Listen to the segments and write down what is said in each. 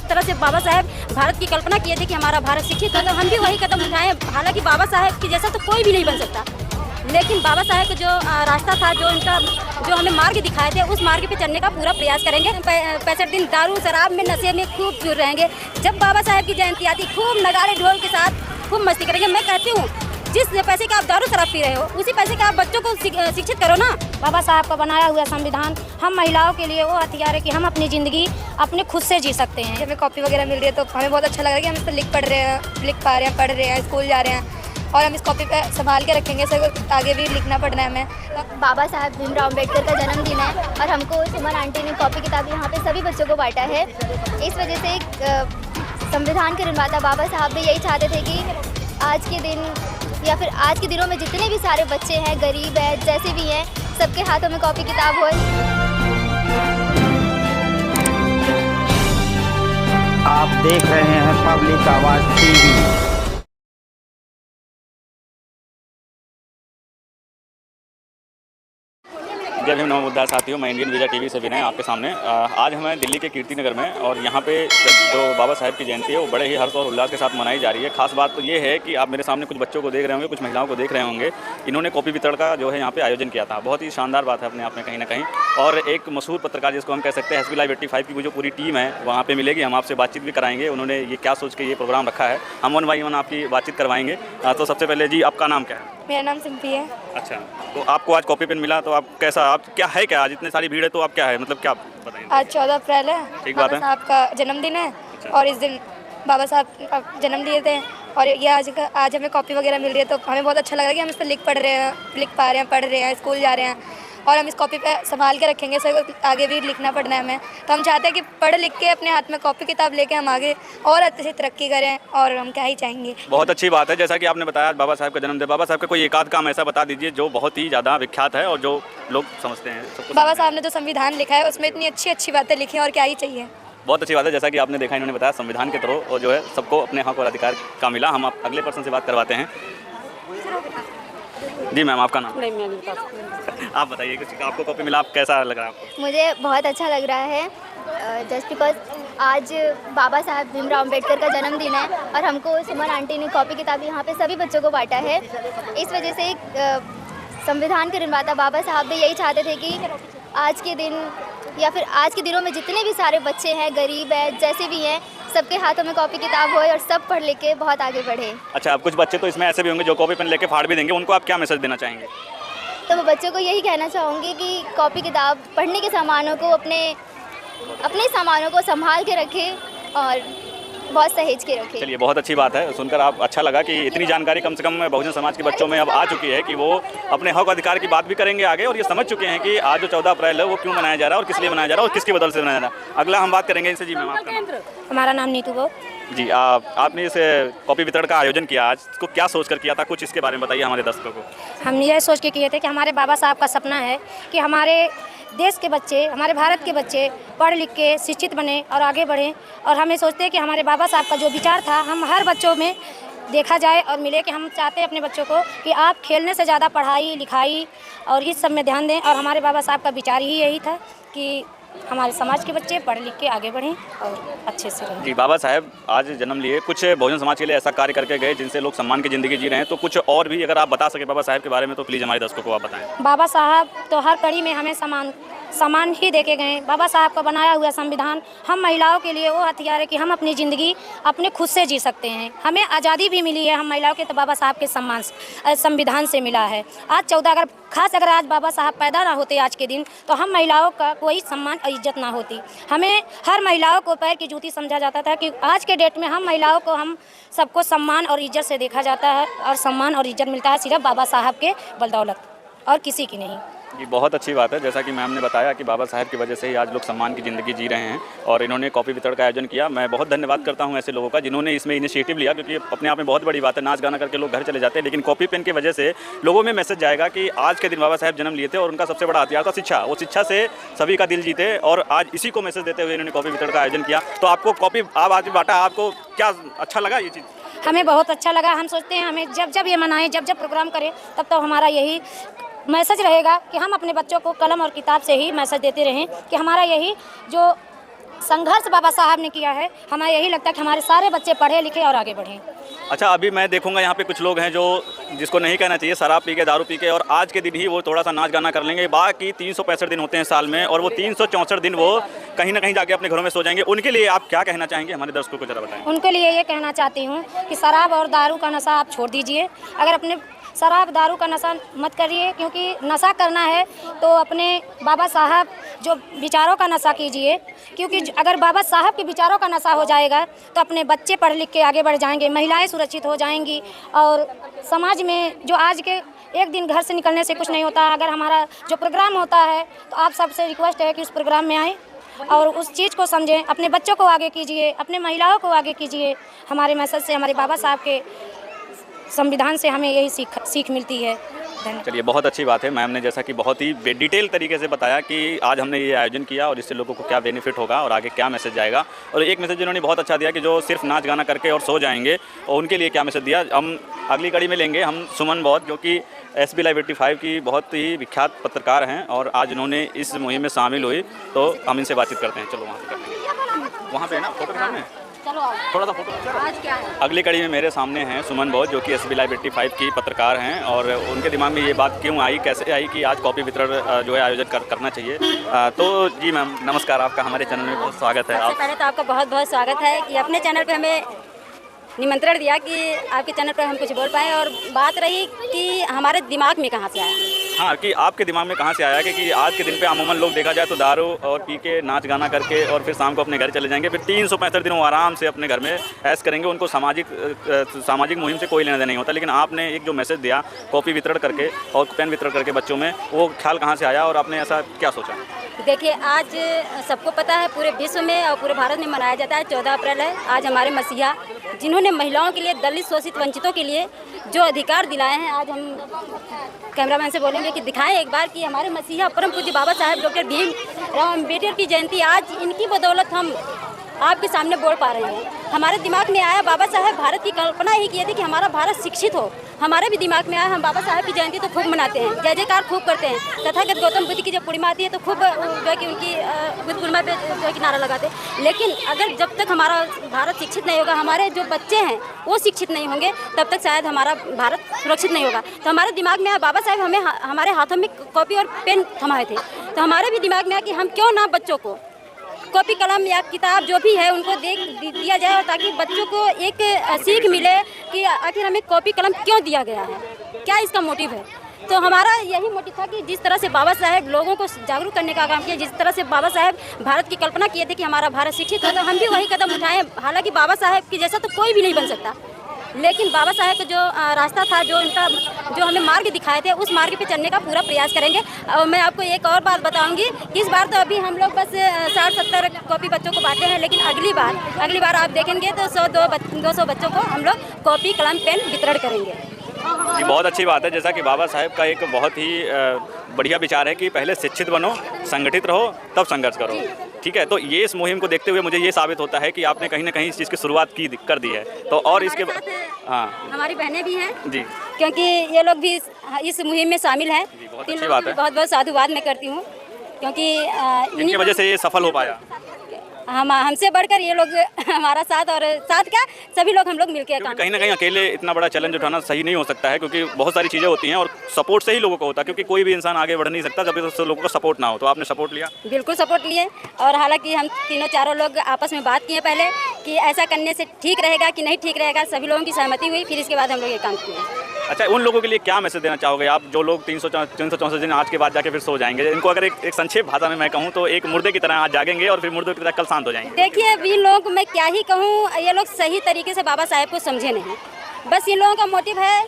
तरह से बाबा साहेब भारत की कल्पना किए थे कि हमारा भारत शिक्षित हो, तो हम भी वही कदम उठाएं। हालांकि बाबा साहेब के जैसा तो कोई भी नहीं बन सकता, लेकिन बाबा साहेब का जो रास्ता था, जो हमें मार्ग दिखाए थे, उस मार्ग पे चलने का पूरा प्रयास करेंगे। 65 दिन दारू शराब में नशे में खूब जुड़ रहेंगे। जब बाबा साहेब की जयंती आती, खूब नगाड़े ढोल के साथ खूब मस्ती करेंगे। मैं कहती हूँ, जिस पैसे का आप दारू शराब पी रहे हो, उसी पैसे का आप बच्चों को शिक्षित करो ना। बाबा साहब का बनाया हुआ संविधान हम महिलाओं के लिए वो हथियार है कि हम अपनी ज़िंदगी अपने खुद से जी सकते हैं। हमें कॉपी वगैरह मिल रही है तो हमें बहुत अच्छा लग रहा है कि हम इस पर लिख पा रहे हैं, पढ़ रहे हैं, स्कूल जा रहे हैं, और हम इस कॉपी पे संभाल के रखेंगे। सब आगे भी लिखना पड़ना है हमें। बाबा साहब भीमराव अम्बेडकर का जन्मदिन है और हमको सुमन आंटी ने कॉपी किताब यहाँ पे सभी बच्चों को बांटा है। इस वजह से एक संविधान के निर्माता बाबा साहब भी यही चाहते थे कि आज के दिन या फिर आज के दिनों में जितने भी सारे बच्चे हैं, गरीब हैं, जैसे भी हैं, सबके हाथों में कॉपी किताब हो। आप देख रहे हैं पब्लिक आवाज़ टीवी। जय भीम नमो बुद्धाय साथियों, मैं इंडियन वीजा टीवी से विनय आपके सामने। आज हमें दिल्ली के कीर्ति नगर में, और यहाँ पे जो बाबा साहेब की जयंती है वो बड़े ही हर्ष और उल्लास के साथ मनाई जा रही है। खास बात तो ये है कि आप मेरे सामने कुछ बच्चों को देख रहे होंगे, कुछ महिलाओं को देख रहे होंगे। इन्होंने कॉपी वितरण का जो है यहाँ पे आयोजन किया था। बहुत ही शानदार बात है अपने आप में कहीं ना कहीं। और एक मशहूर पत्रकार जिसको हम कह सकते हैं, SB Live 85 की जो पूरी टीम है वहाँ पर मिलेगी। हम आपसे बातचीत भी कराएंगे, उन्होंने ये क्या सोच के ये प्रोग्राम रखा है। हम 1 बाई 1 आपकी बातचीत करवाएंगे। तो सबसे पहले जी, आपका नाम क्या है? मेरा नाम सिंपी है। अच्छा, तो आपको आज कॉपी पेन मिला, तो आप कैसा, आप क्या है, क्या आज इतनी सारी भीड़ है तो आप क्या है, मतलब क्या बताएंगे? आज 14 अप्रैल है, ठीक बात है। बाबा साहब का जन्मदिन है। अच्छा। और इस दिन बाबा साहब जन्म लिए थे, और ये आज हमें कॉपी वगैरह मिल रही है तो हमें बहुत अच्छा लग रहा है कि हम इस पर लिख पा रहे हैं, पढ़ रहे हैं, स्कूल जा रहे हैं, और हम इस कॉपी पे संभाल के रखेंगे। सब आगे भी लिखना पड़ना है हमें। तो हम चाहते हैं कि पढ़ लिख के अपने हाथ में कॉपी किताब लेके हम आगे और अच्छे से तरक्की करें, और हम क्या ही चाहेंगे। बहुत अच्छी बात है। जैसा कि आपने बताया बाबा साहब का जन्मदिन, बाबा साहब का कोई एक आध काम ऐसा बता दीजिए जो बहुत ही ज़्यादा विख्यात है और जो लोग समझते हैं। बाबा साहब ने जो संविधान लिखा है उसमें इतनी अच्छी अच्छी बातें लिखी हैं, और क्या ही चाहिए। बहुत अच्छी बात है। जैसा कि आपने देखा, इन्होंने बताया संविधान के थ्रू और जो है सबको अपने हक और अधिकार का मिला। हम आप अगले पर्सन से बात करवाते हैं। जी मैम, आपका नाम? नहीं, मैं नहीं बता सकती। आप बताइए, कुछ आपको कॉपी मिला, आप कैसा लग रहा है आपको? मुझे बहुत अच्छा लग रहा है, जस्ट बिकॉज आज बाबा साहब भीमराव अम्बेडकर का जन्मदिन है और हमको सुमन आंटी ने कॉपी किताब यहाँ पे सभी बच्चों को बांटा है। इस वजह से एक संविधान के निर्माता बाबा साहब भी यही चाहते थे कि आज के दिन या फिर आज के दिनों में जितने भी सारे बच्चे हैं, गरीब हैं, जैसे भी हैं, सबके हाथों में कॉपी किताब हो और सब पढ़ लिख के बहुत आगे बढ़े। अच्छा, अब कुछ बच्चे तो इसमें ऐसे भी होंगे जो कॉपी पेन लेके फाड़ भी देंगे, उनको आप क्या मैसेज देना चाहेंगे? तो मैं बच्चों को यही कहना चाहूँगी कि कॉपी किताब, पढ़ने के सामानों को अपने सामानों को संभाल के रखें और बहुत सहेज के रखें। चलिए, बहुत अच्छी बात है। सुनकर आप अच्छा लगा कि इतनी जानकारी कम से कम बहुजन समाज के बच्चों में अब आ चुकी है कि वो अपने हक अधिकार की बात भी करेंगे आगे, और ये समझ चुके हैं कि आज जो 14 अप्रैल है वो क्यों मनाया जा रहा है और किस लिए मनाया जा रहा है और किसकी बदल से मनाया जा रहा है। अगला हम बात करेंगे इनसे। जी मैम, आपका नाम? हमारा नाम नीतू गो। जी, आपने इस कॉपी वितरण का आयोजन किया, आज को क्या सोच कर किया था, कुछ इसके बारे में बताइए हमारे दर्शकों को। हम ये सोच के किए थे कि हमारे बाबा साहब का सपना है कि हमारे देश के बच्चे, हमारे भारत के बच्चे पढ़ लिख के शिक्षित बने और आगे बढ़ें। और हमें सोचते हैं कि हमारे बाबा साहब का जो विचार था हम हर बच्चों में देखा जाए और मिले, कि हम चाहते हैं अपने बच्चों को कि आप खेलने से ज़्यादा पढ़ाई लिखाई और इस सब में ध्यान दें। और हमारे बाबा साहब का विचार ही यही था कि हमारे समाज के बच्चे पढ़ लिख के आगे बढ़ें और अच्छे से रहें। जी, बाबा साहब आज जन्म लिए, कुछ बहुजन समाज के लिए ऐसा कार्य करके गए जिनसे लोग सम्मान की ज़िंदगी जी रहे हैं, तो कुछ और भी अगर आप बता सके बाबा साहब के बारे में तो प्लीज़ हमारे दर्शकों को आप बताएं। बाबा साहब तो हर कड़ी में हमें सामान ही देके गए। बाबा साहब का बनाया हुआ संविधान हम महिलाओं के लिए वो हथियार है कि हम अपनी ज़िंदगी अपने खुद से जी सकते हैं। हमें आज़ादी भी मिली है हम महिलाओं के, तो बाबा साहब के संविधान से मिला है। आज 14 अगर आज बाबा साहब पैदा ना होते आज के दिन, तो हम महिलाओं का कोई सम्मान और इज्जत ना होती। हमें हर महिलाओं को पैर की जूती समझा जाता था कि आज के डेट में हम महिलाओं को, हम सबको सम्मान और इज्जत से देखा जाता है, और सम्मान और इज्जत मिलता है सिर्फ बाबा साहब के बदौलत और किसी की नहीं। ये बहुत अच्छी बात है। जैसा कि मैम ने बताया कि बाबा साहब की वजह से ही आज लोग सम्मान की ज़िंदगी जी रहे हैं और इन्होंने कॉपी वितरण का आयोजन किया। मैं बहुत धन्यवाद करता हूं ऐसे लोगों का जिन्होंने इसमें इनिशिएटिव लिया, क्योंकि अपने आप में बहुत बड़ी बात है। नाच गाना करके लोग घर चले जाते हैं, लेकिन कॉपी पेन की वजह से लोगों में मैसेज जाएगा कि आज के दिन बाबा साहब जन्म लिए थे और उनका सबसे बड़ा हथियार था शिक्षा। वो शिक्षा से सभी का दिल जीते और आज इसी को मैसेज देते हुए इन्होंने कॉपी वितरण का आयोजन किया। तो आपको कॉपी आप आज बांटा, आपको क्या अच्छा लगा ये चीज़? हमें बहुत अच्छा लगा। हम सोचते हैं हमें जब ये मनाएं, जब प्रोग्राम करें, तब तो हमारा यही मैसेज रहेगा कि हम अपने बच्चों को कलम और किताब से ही मैसेज देते रहें कि हमारा यही जो संघर्ष बाबा साहब ने किया है। हमें यही लगता है कि हमारे सारे बच्चे पढ़े लिखे और आगे बढ़ें। अच्छा, अभी मैं देखूंगा यहाँ पे कुछ लोग हैं जो जिसको नहीं कहना चाहिए, शराब पी के, दारू पी के, और आज के दिन ही वो थोड़ा सा नाच गाना कर लेंगे। बाकी 365 दिन होते हैं साल में, और वो 364 दिन वो कहीं ना कहीं जाके अपने घरों में सो जाएंगे। उनके लिए आप क्या कहना चाहेंगे? हमारे दर्शकों को जरा बताएं। उनके लिए ये कहना चाहती हूँ कि शराब और दारू का नशा आप छोड़ दीजिए। अगर अपने शराब दारू का नशा मत करिए, क्योंकि नशा करना है तो अपने बाबा साहब जो विचारों का नशा कीजिए, क्योंकि अगर बाबा साहब के विचारों का नशा हो जाएगा तो अपने बच्चे पढ़ लिख के आगे बढ़ जाएंगे, महिलाएं सुरक्षित हो जाएंगी, और समाज में जो आज के एक दिन घर से निकलने से कुछ नहीं होता। अगर हमारा जो प्रोग्राम होता है तो आप सबसे रिक्वेस्ट है कि उस प्रोग्राम में आएँ और उस चीज़ को समझें, अपने बच्चों को आगे कीजिए, अपने महिलाओं को आगे कीजिए। हमारे मैसेज से, हमारे बाबा साहब के संविधान से हमें यही सीख मिलती है। चलिए, बहुत अच्छी बात है। मैम ने जैसा कि बहुत ही डिटेल तरीके से बताया कि आज हमने ये आयोजन किया और इससे लोगों को क्या बेनिफिट होगा और आगे क्या मैसेज जाएगा। और एक मैसेज इन्होंने बहुत अच्छा दिया कि जो सिर्फ नाच गाना करके और सो जाएंगे, और उनके लिए क्या मैसेज दिया। हम अगली कड़ी में लेंगे हम सुमन बौद्ध, जो कि SB Live 85 की बहुत ही विख्यात पत्रकार हैं और आज उन्होंने इस मुहिम में शामिल हुई, तो हम इनसे बातचीत करते हैं। चलो वहाँ से करते हैं, वहाँ पे ना फोटो के सामने थोड़ा सा फोटो। आज क्या है? अगली कड़ी में मेरे सामने हैं सुमन बौद्ध, जो कि SB Live 85 की पत्रकार हैं, और उनके दिमाग में ये बात क्यों आई, कैसे आई कि आज कॉपी वितरण जो है आयोजन करना चाहिए। तो जी मैम, नमस्कार, आपका हमारे चैनल में बहुत स्वागत है। सबसे पहले तो आपका बहुत बहुत स्वागत है कि अपने चैनल पे हमें निमंत्रण दिया कि आपके चैनल पर हम कुछ बोल पाएँ। और बात रही कि हमारे दिमाग में कहाँ से आया। हाँ, कि आपके दिमाग में कहाँ से आया कि आज के दिन पे अमूमन लोग देखा जाए तो दारू और पी के नाच गाना करके और फिर शाम को अपने घर चले जाएंगे, फिर 365 दिन वो आराम से अपने घर में ऐश करेंगे, उनको सामाजिक मुहिम से कोई लेना देना नहीं होता। लेकिन आपने एक जो मैसेज दिया कॉपी वितरण करके और पेन वितरण करके बच्चों में, वो ख्याल कहाँ से आया और आपने ऐसा क्या सोचा? देखिए, आज सबको पता है पूरे विश्व में और पूरे भारत में मनाया जाता है 14 अप्रैल है। आज हमारे मसीहा, जिन्होंने महिलाओं के लिए, दलित शोषित वंचितों के लिए जो अधिकार दिलाए हैं, आज हम कैमरामैन से बोलेंगे कि दिखाएं एक बार कि हमारे मसीहा परम पूज्य बाबा साहेब डॉक्टर भीमराव अम्बेडकर की जयंती आज इनकी बदौलत हम आपके सामने बोल पा रहे हैं। हमारे दिमाग में आया, बाबा साहब भारत की कल्पना ही की थी कि हमारा भारत शिक्षित हो। हमारे भी दिमाग में आया, हम बाबा साहब की जयंती तो खूब मनाते हैं, जय जयकार खूब करते हैं। तथागत गौतम बुद्ध की जब पूर्णिमा आती है तो खूब जो है कि उनकी बुद्ध पूर्णिमा पे जो है कि नारा लगाते हैं। लेकिन अगर जब तक हमारा भारत शिक्षित नहीं होगा, हमारे जो बच्चे हैं वो शिक्षित नहीं होंगे, तब तक शायद हमारा भारत सुरक्षित नहीं होगा। तो हमारे दिमाग में आया, बाबा साहब हमें हमारे हाथों में कॉपी और पेन थमाए थे, तो हमारे भी दिमाग में आया कि हम क्यों ना बच्चों को कॉपी कलम या किताब जो भी है उनको दिया जाए, और ताकि बच्चों को एक सीख मिले कि आखिर हमें कॉपी कलम क्यों दिया गया है, क्या इसका मोटिव है। तो हमारा यही मोटिव था कि जिस तरह से बाबा साहेब लोगों को जागरूक करने का काम किया, जिस तरह से बाबा साहेब भारत की कल्पना किए थे कि हमारा भारत शिक्षित हो, तो हम भी वही कदम उठाएं। हालांकि बाबा साहेब के जैसा तो कोई भी नहीं बन सकता, लेकिन बाबा साहेब का जो रास्ता था, जो हमें मार्ग दिखाए थे, उस मार्ग पे चलने का पूरा प्रयास करेंगे। और मैं आपको एक और बात बताऊंगी, इस बार तो अभी हम लोग बस 60-70 कॉपी बच्चों को बांटे हैं, लेकिन अगली बार आप देखेंगे तो 100-200 बच्चों को हम लोग कॉपी कलम पेन वितरण करेंगे। ये बहुत अच्छी बात है। जैसा कि बाबा साहेब का एक बहुत ही बढ़िया विचार है कि पहले शिक्षित बनो, संगठित रहो, तब संघर्ष करो। ठीक है, तो ये इस मुहिम को देखते हुए मुझे ये साबित होता है कि आपने कहीं ना कहीं इस चीज़ की शुरुआत कर दी है। तो और इसके हाँ, हमारी बहनें भी हैं जी, क्योंकि ये लोग भी इस मुहिम में शामिल हैं। बहुत अच्छी बात है। बहुत बहुत साधुवाद मैं करती हूँ, क्योंकि इनकी वजह से ये सफल हो पाया। हमसे बढ़कर ये लोग हमारा साथ, और साथ क्या सभी लोग हम लोग मिलकर काम। कहीं ना कहीं अकेले इतना बड़ा चैलेंज उठाना सही नहीं हो सकता है, क्योंकि बहुत सारी चीज़ें होती हैं और सपोर्ट से ही लोगों को होता है, क्योंकि कोई भी इंसान आगे बढ़ नहीं सकता जब तक लोगों को सपोर्ट ना हो। तो आपने सपोर्ट लिया? बिल्कुल सपोर्ट लिए, और हालांकि हम तीनों-चारों लोग आपस में बात किए पहले कि ऐसा करने से ठीक रहेगा कि नहीं ठीक रहेगा। सभी लोगों की सहमति हुई, फिर इसके बाद हम लोग ये काम किए। अच्छा, उन लोगों के लिए क्या मैसेज देना चाहोगे आप, जो लोग 364 दिन आज के बाद जाके फिर सो जाएंगे? इनको अगर एक संक्षेप भाषा में मैं कहूँ तो एक मुर्दे की तरह आज जागेंगे और फिर मुर्दे की तरह कल शांत हो जाएंगे। देखिए, इन लोगों को मैं क्या ही कहूँ, ये लोग सही तरीके से बाबा साहेब को समझे नहीं। बस इन लोगों का मोटिव है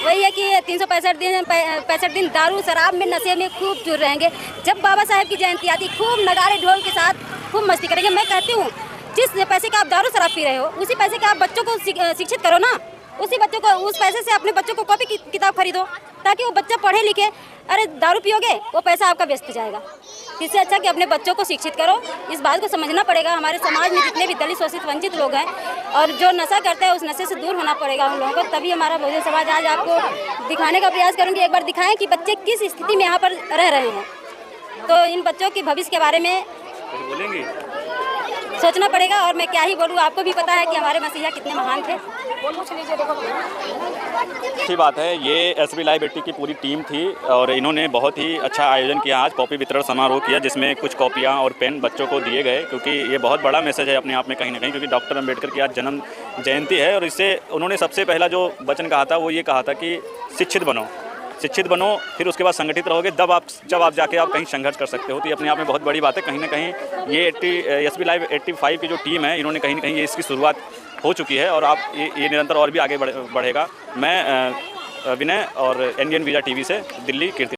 वही है कि 365 दिन दारू शराब में नशे में खूब चूर रहेंगे। जब बाबा साहेब की जयंती आती, खूब नगाड़े ढोल के साथ खूब मस्ती करेंगे। मैं कहती हूँ, जिस पैसे का आप दारू शराब पी रहे हो, उसी पैसे का आप बच्चों को शिक्षित करो ना। उसी बच्चों को, उस पैसे से अपने बच्चों को कॉपी किताब खरीदो, ताकि वो बच्चा पढ़े लिखे। अरे दारू पियोगे, वो पैसा आपका व्यस्त जाएगा। इससे अच्छा कि अपने बच्चों को शिक्षित करो। इस बात को समझना पड़ेगा, हमारे समाज में जितने भी दलित शोषित वंचित लोग हैं और जो नशा करते हैं, उस नशे से दूर होना पड़ेगा उन लोगों को। तभी हमारा बहुजन समाज आज आपको दिखाने का प्रयास करूँगी। एक बार दिखाएं कि बच्चे किस स्थिति में यहाँ पर रह रहे हैं, तो इन बच्चों के भविष्य के बारे में बोलेंगे। सोचना पड़ेगा। और मैं क्या ही बोलूँ, आपको भी पता है कि हमारे मसीहा कितने महान थे। अच्छी बात है। ये SB लाइव 80 की पूरी टीम थी और इन्होंने बहुत ही अच्छा आयोजन किया। आज कॉपी वितरण समारोह किया जिसमें कुछ कॉपियाँ और पेन बच्चों को दिए गए, क्योंकि ये बहुत बड़ा मैसेज है अपने आप में कहीं ना कहीं, क्योंकि डॉक्टर अम्बेडकर की आज जन्म जयंती है। और इससे उन्होंने सबसे पहला जो वचन कहा था वो ये कहा था कि शिक्षित बनो, फिर उसके बाद संगठित रहोगे, जब आप जाके आप कहीं संघर्ष कर सकते हो। तो ये अपने आप में बहुत बड़ी बात है। कहीं ना कहीं ये SB लाइव 85 की जो टीम है, इन्होंने कहीं ना कहीं ये इसकी शुरुआत हो चुकी है और आप ये निरंतर और भी आगे बढ़ेगा। मैं विनय और इंडियन वीज़ा TV से दिल्ली कीर्ति।